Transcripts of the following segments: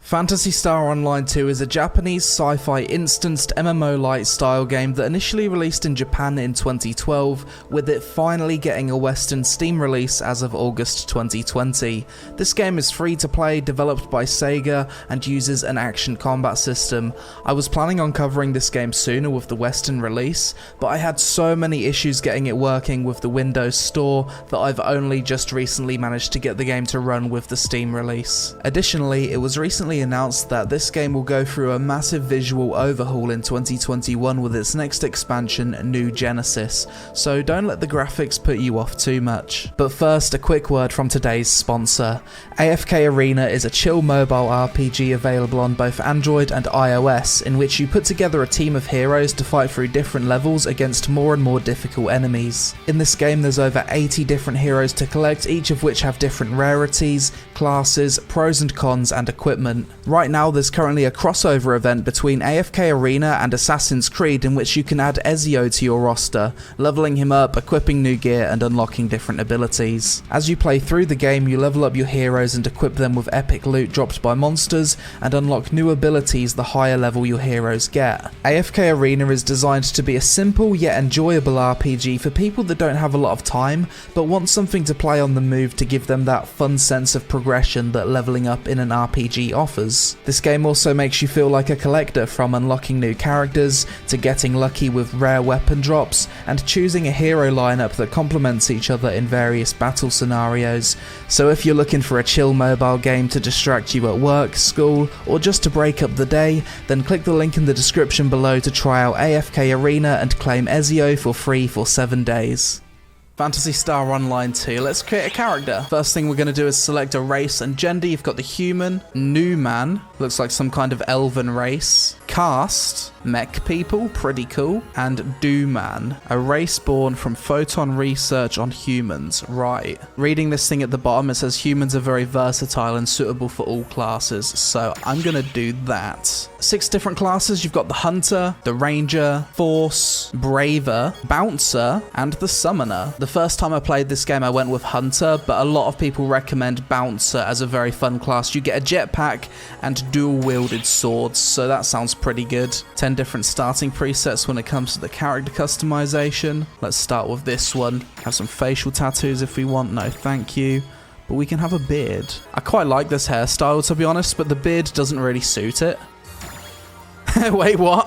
Phantasy Star Online 2 is a Japanese sci-fi instanced MMO Lite style game that initially released in Japan in 2012, with it finally getting a Western Steam release as of August 2020. This game is free to play, developed by Sega, and uses an action combat system. I was planning on covering this game sooner with the Western release, but I had so many issues getting it working with the Windows Store that I've only just recently managed to get the game to run with the Steam release. Additionally, it was recently announced that this game will go through a massive visual overhaul in 2021 with its next expansion, New Genesis, so don't let the graphics put you off too much. But first, a quick word from today's sponsor. AFK Arena is a chill mobile RPG available on both Android and iOS, in which you put together a team of heroes to fight through different levels against more and more difficult enemies. In this game there's over 80 different heroes to collect, each of which have different rarities, classes, pros and cons, and equipment. Right now there's currently a crossover event between AFK Arena and Assassin's Creed in which you can add Ezio to your roster, leveling him up, equipping new gear, and unlocking different abilities. As you play through the game, you level up your heroes and equip them with epic loot dropped by monsters, and unlock new abilities the higher level your heroes get. AFK Arena is designed to be a simple yet enjoyable RPG for people that don't have a lot of time, but want something to play on the move to give them that fun sense of progression that leveling up in an RPG offers. This game also makes you feel like a collector, from unlocking new characters, to getting lucky with rare weapon drops, and choosing a hero lineup that complements each other in various battle scenarios. So if you're looking for a chill mobile game to distract you at work, school, or just to break up the day, then click the link in the description below to try out AFK Arena and claim Ezio for free for 7 days. Phantasy Star Online 2, let's create a character. First thing we're going to do is select a race and gender. You've got the human, new man, looks like some kind of elven race, caste, mech people, pretty cool, and Dooman, a race born from photon research on humans. Right. Reading this thing at the bottom, it says humans are very versatile and suitable for all classes, so I'm going to do that. 6 different classes. You've got the hunter, the ranger, force, braver, bouncer, and the summoner. The first time I played this game I went with hunter, but a lot of people recommend bouncer as a very fun class. You get a jetpack and dual wielded swords, so that sounds pretty good. 10 different starting presets when it comes to the character customization. Let's start with this one. Have some facial tattoos if we want, no thank you. But we can have a beard. I quite like this hairstyle to be honest, but the beard doesn't really suit it. Wait, what?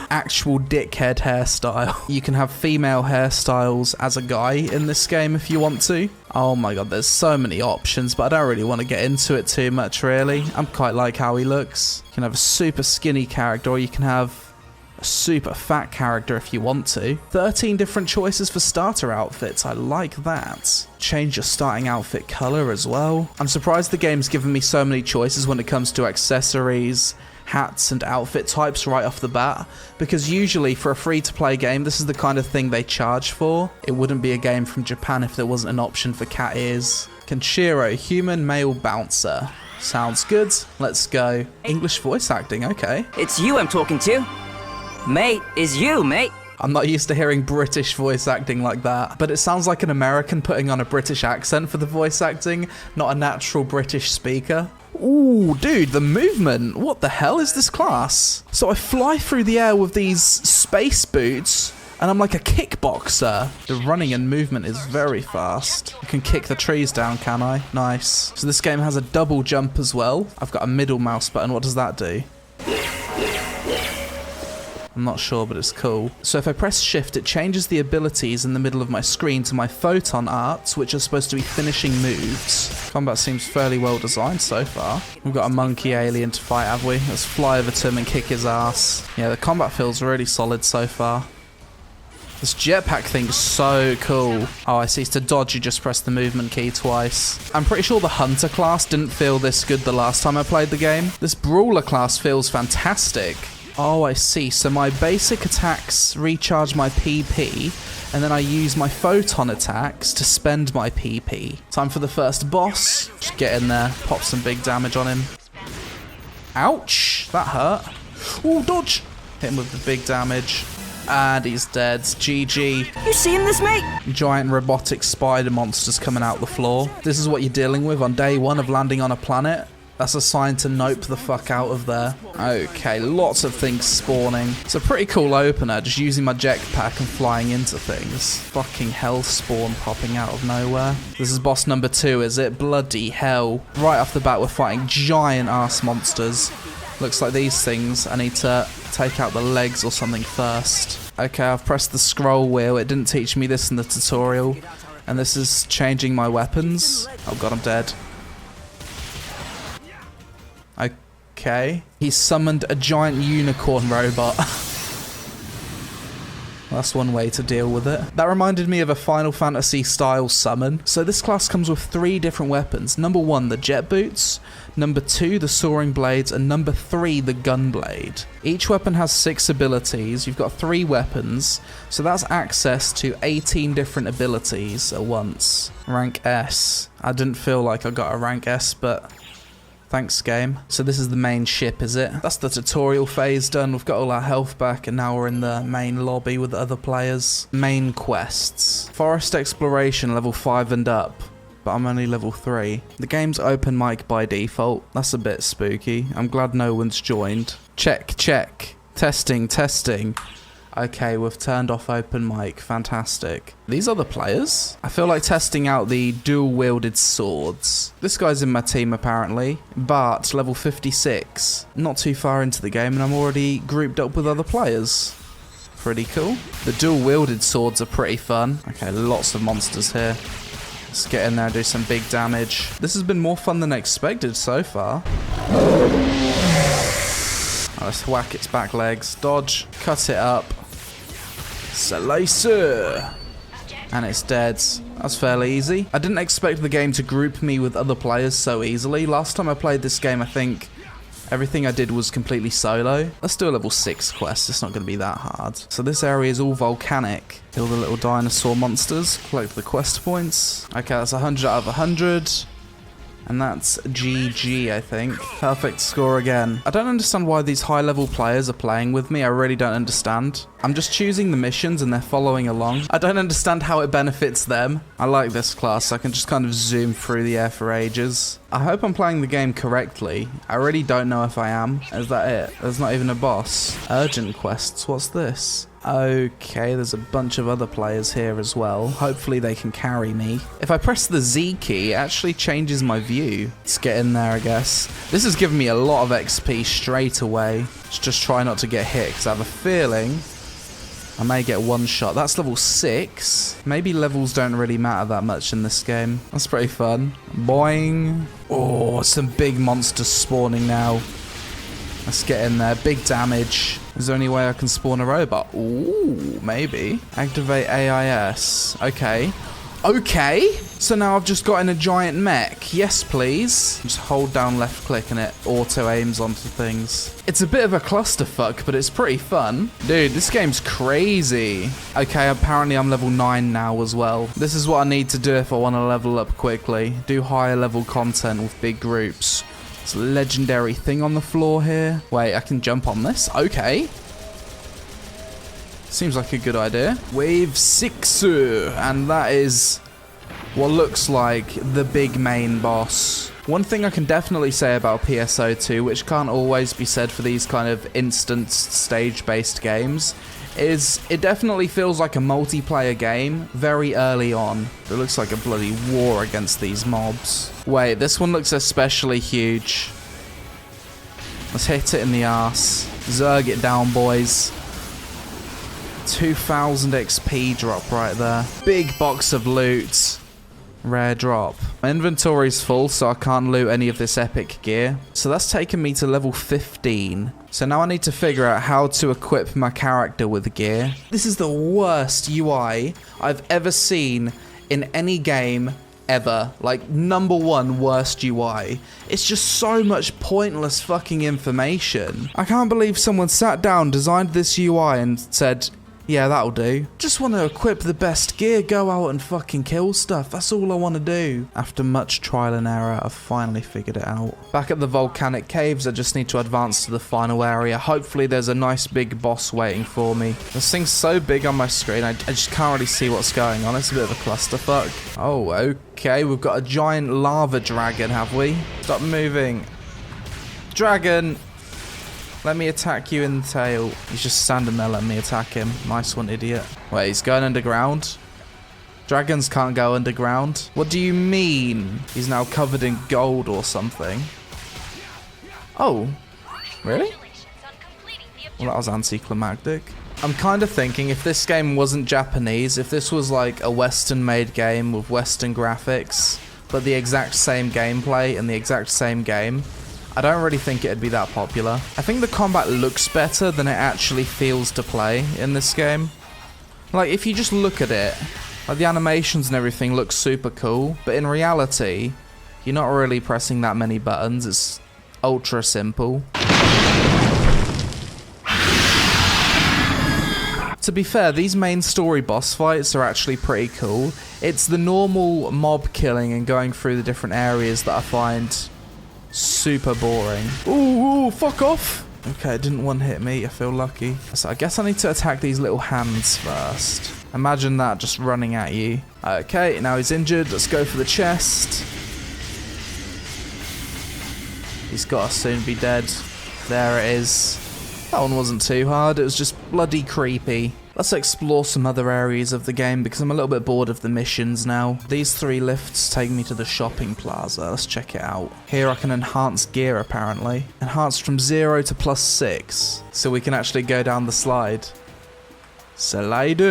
Actual dickhead hairstyle. You can have female hairstyles as a guy in this game if you want to. Oh my god, there's so many options, but I don't really want to get into it too much really. I'm quite like how he looks. You can have a super skinny character, or you can have a super fat character if you want to. 13 different choices for starter outfits, I like that. Change your starting outfit color as well. I'm surprised the game's given me so many choices when it comes to accessories, hats and outfit types right off the bat, because usually for a free-to-play game this is the kind of thing they charge for. It wouldn't be a game from Japan if there wasn't an option for cat ears. Kenshiro, human male bouncer. Sounds good. Let's go. English voice acting, okay. It's you I'm talking to. Mate, is you, mate. I'm not used to hearing British voice acting like that, but it sounds like an American putting on a British accent for the voice acting, not a natural British speaker. Ooh, dude, the movement. What the hell is this class? So I fly through the air with these space boots, and I'm like a kickboxer. The running and movement is very fast. I can kick the trees down, can I? Nice. So this game has a double jump as well. I've got a middle mouse button. What does that do? I'm not sure, but it's cool. So if I press shift, it changes the abilities in the middle of my screen to my photon arts, which are supposed to be finishing moves. Combat seems fairly well designed so far. We've got a monkey alien to fight, have we? Let's fly over to him and kick his ass. Yeah, the combat feels really solid so far. This jetpack thing is so cool. Oh, I see. To dodge, you just press the movement key twice. I'm pretty sure the hunter class didn't feel this good the last time I played the game. This brawler class feels fantastic. Oh, I see. So my basic attacks recharge my PP, and then I use my photon attacks to spend my PP. Time for the first boss. Just get in there, pop some big damage on him. Ouch! That hurt. Ooh, dodge! Hit him with the big damage. And he's dead. GG. You seeing this, mate? Giant robotic spider monsters coming out the floor. This is what you're dealing with on day one of landing on a planet. That's a sign to nope the fuck out of there. Okay, lots of things spawning. It's a pretty cool opener, just using my jetpack and flying into things. Fucking hell spawn popping out of nowhere. This is boss number 2, is it? Bloody hell. Right off the bat, we're fighting giant ass monsters. Looks like these things. I need to take out the legs or something first. Okay, I've pressed the scroll wheel. It didn't teach me this in the tutorial. And this is changing my weapons. Oh god, I'm dead. Okay. He summoned a giant unicorn robot. That's one way to deal with it. That reminded me of a Final Fantasy style summon. So this class comes with 3 different weapons. Number 1, the jet boots. Number 2, the soaring blades. And number 3, the gun blade. Each weapon has 6 abilities. You've got 3 weapons. So that's access to 18 different abilities at once. Rank S. I didn't feel like I got a rank S, but... thanks, game. So this is the main ship, is it? That's the tutorial phase done. We've got all our health back, and now we're in the main lobby with the other players. Main quests. Forest exploration, level 5 and up. But I'm only level 3. The game's open mic by default. That's a bit spooky. I'm glad no one's joined. Check, check. Testing, testing. Okay, we've turned off open mic. Fantastic. These are the players? I feel like testing out the dual-wielded swords. This guy's in my team, apparently, but level 56. Not too far into the game, and I'm already grouped up with other players. Pretty cool. The dual-wielded swords are pretty fun. Okay, lots of monsters here. Let's get in there and do some big damage. This has been more fun than expected so far. Let's whack its back legs. Dodge. Cut it up. Slicer. And it's dead. That's fairly easy. I didn't expect the game to group me with other players so easily. Last time I played this game, I think everything I did was completely solo. Let's do a level 6 quest. It's not going to be that hard. So this area is all volcanic. Kill the little dinosaur monsters. Collect the quest points. Okay, that's 100 out of 100. And that's GG, I think. Perfect score again. I don't understand why these high-level players are playing with me. I really don't understand. I'm just choosing the missions and they're following along. I don't understand how it benefits them. I like this class. I can just kind of zoom through the air for ages. I hope I'm playing the game correctly. I really don't know if I am. Is that it? There's not even a boss. Urgent quests. What's this? Okay, there's a bunch of other players here as well. Hopefully they can carry me. If I press the Z key, it actually changes my view. Let's get in there, I guess. This has given me a lot of XP straight away. Let's just try not to get hit, because I have a feeling I may get one shot. That's level 6. Maybe levels don't really matter that much in this game. That's pretty fun. Boing. Oh, some big monsters spawning now. Let's get in there. Big damage. Is there any way I can spawn a robot? Ooh, maybe. Activate AIS. Okay. Okay. So now I've just got in a giant mech. Yes, please. Just hold down left click and it auto aims onto things. It's a bit of a clusterfuck, but it's pretty fun. Dude, this game's crazy. Okay, apparently I'm level 9 now as well. This is what I need to do if I want to level up quickly. Do higher level content with big groups. It's a legendary thing on the floor here. Wait, I can jump on this? Okay. Seems like a good idea. Wave 6. And that is what looks like the big main boss. One thing I can definitely say about PSO2, which can't always be said for these kind of instanced stage-based games, is it definitely feels like a multiplayer game very early on. It looks like a bloody war against these mobs. Wait, this one looks especially huge. Let's hit it in the arse. Zerg it down, boys. 2000 XP drop right there. Big box of loot. Rare drop. My inventory's full, so I can't loot any of this epic gear. So that's taken me to level 15. So now I need to figure out how to equip my character with gear. This is the worst UI I've ever seen in any game ever. Like, #1 worst UI. It's just so much pointless fucking information. I can't believe someone sat down, designed this UI and said, yeah, that'll do. Just want to equip the best gear, go out and fucking kill stuff. That's all I want to do. After much trial and error, I've finally figured it out. Back at the volcanic caves, I just need to advance to the final area. Hopefully there's a nice big boss waiting for me. This thing's so big on my screen, I just can't really see what's going on. It's a bit of a clusterfuck. Oh, okay. We've got a giant lava dragon, have we? Stop moving. Dragon! Let me attack you in the tail. He's just standing there letting me attack him. Nice one, idiot. Wait, he's going underground? Dragons can't go underground. What do you mean? He's now covered in gold or something. Oh, really? Well, that was anticlimactic. I'm kind of thinking if this game wasn't Japanese, if this was like a Western-made game with Western graphics, but the exact same gameplay and the exact same game, I don't really think it'd be that popular. I think the combat looks better than it actually feels to play in this game. Like, if you just look at it, like the animations and everything look super cool, but in reality, you're not really pressing that many buttons. It's ultra simple. To be fair, these main story boss fights are actually pretty cool. It's the normal mob killing and going through the different areas that I find super boring. Ooh, fuck off! Okay, it didn't one-hit me, I feel lucky. So I guess I need to attack these little hands first. Imagine that just running at you. Okay, now he's injured, let's go for the chest. He's gotta soon be dead. There it is. That one wasn't too hard, it was just bloody creepy. Let's explore some other areas of the game because I'm a little bit bored of the missions now. These 3 lifts take me to the shopping plaza. Let's check it out. Here I can enhance gear apparently. Enhanced from 0 to +6. So we can actually go down the slide. Slide.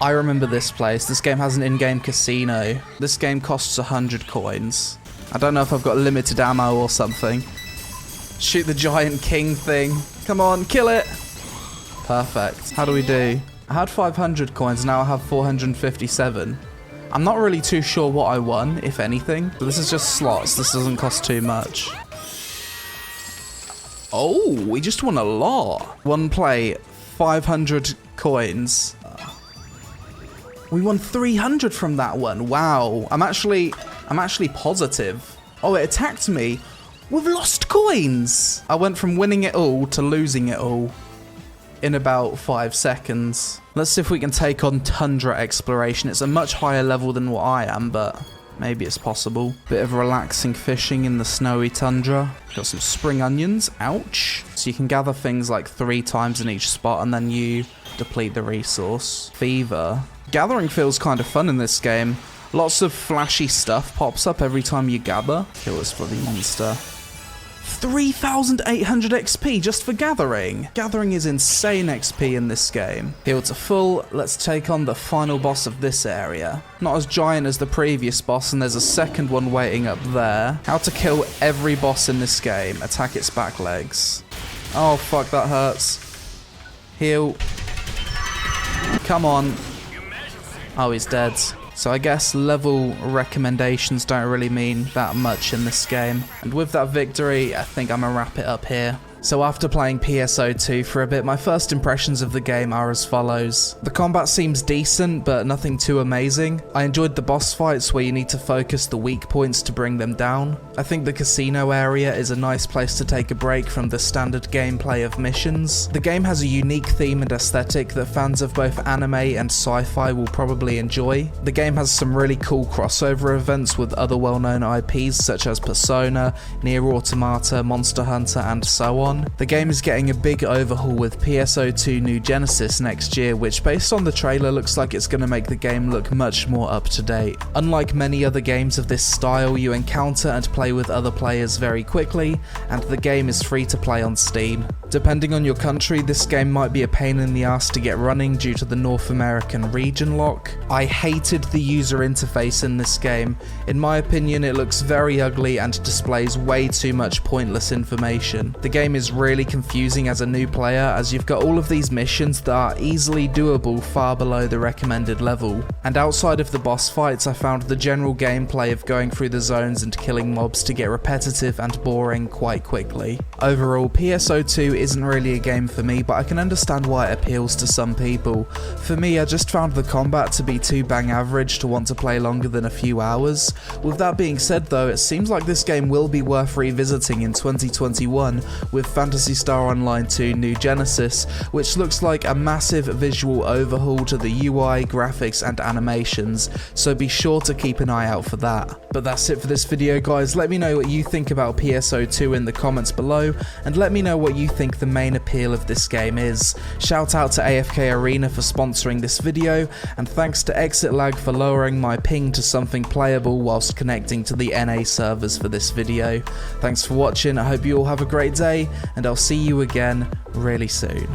I remember this place. This game has an in-game casino. This game costs 100 coins. I don't know if I've got limited ammo or something. Shoot the giant king thing. Come on, kill it. Perfect. How do we do? I had 500 coins, now I have 457. I'm not really too sure what I won, if anything. But this is just slots. This doesn't cost too much. Oh, we just won a lot. One play, 500 coins. We won 300 from that one. Wow. I'm actually positive. Oh, it attacked me. We've lost coins! I went from winning it all to losing it all in about 5 seconds. Let's see if we can take on Tundra exploration. It's a much higher level than what I am, but maybe it's possible. Bit of relaxing fishing in the snowy tundra. Got some spring onions. Ouch. So you can gather things like 3 times in each spot and then you deplete the resource. Fever. Gathering feels kind of fun in this game. Lots of flashy stuff pops up every time you gather. Kill this bloody monster. 3,800 XP just for gathering. Gathering is insane XP in this game. Heal to full. Let's take on the final boss of this area. Not as giant as the previous boss, and there's a second one waiting up there. How to kill every boss in this game. Attack its back legs. Oh fuck, that hurts. Heal. Come on. Oh, he's dead. So I guess level recommendations don't really mean that much in this game. And with that victory, I think I'm gonna wrap it up here. So after playing PSO2 for a bit, my first impressions of the game are as follows. The combat seems decent, but nothing too amazing. I enjoyed the boss fights where you need to focus the weak points to bring them down. I think the casino area is a nice place to take a break from the standard gameplay of missions. The game has a unique theme and aesthetic that fans of both anime and sci-fi will probably enjoy. The game has some really cool crossover events with other well-known IPs such as Persona, Nier Automata, Monster Hunter, and so on. The game is getting a big overhaul with PSO2 New Genesis next year, which based on the trailer looks like it's going to make the game look much more up to date. Unlike many other games of this style, you encounter and play with other players very quickly, and the game is free to play on Steam. Depending on your country, this game might be a pain in the ass to get running due to the North American region lock. I hated the user interface in this game. In my opinion, it looks very ugly and displays way too much pointless information. The game is really confusing as a new player, as you've got all of these missions that are easily doable far below the recommended level. And outside of the boss fights, I found the general gameplay of going through the zones and killing mobs to get repetitive and boring quite quickly. Overall, PSO2 isn't really a game for me, but I can understand why it appeals to some people. For me, I just found the combat to be too bang average to want to play longer than a few hours. With that being said though, it seems like this game will be worth revisiting in 2021 with Phantasy Star Online 2 New Genesis, which looks like a massive visual overhaul to the UI, graphics and animations, so be sure to keep an eye out for that. But that's it for this video guys. Let me know what you think about PSO2 in the comments below, and let me know what you think the main appeal of this game is. Shout out to AFK Arena for sponsoring this video, and thanks to Exit Lag for lowering my ping to something playable whilst connecting to the NA servers for this video. Thanks for watching, I hope you all have a great day, and I'll see you again really soon.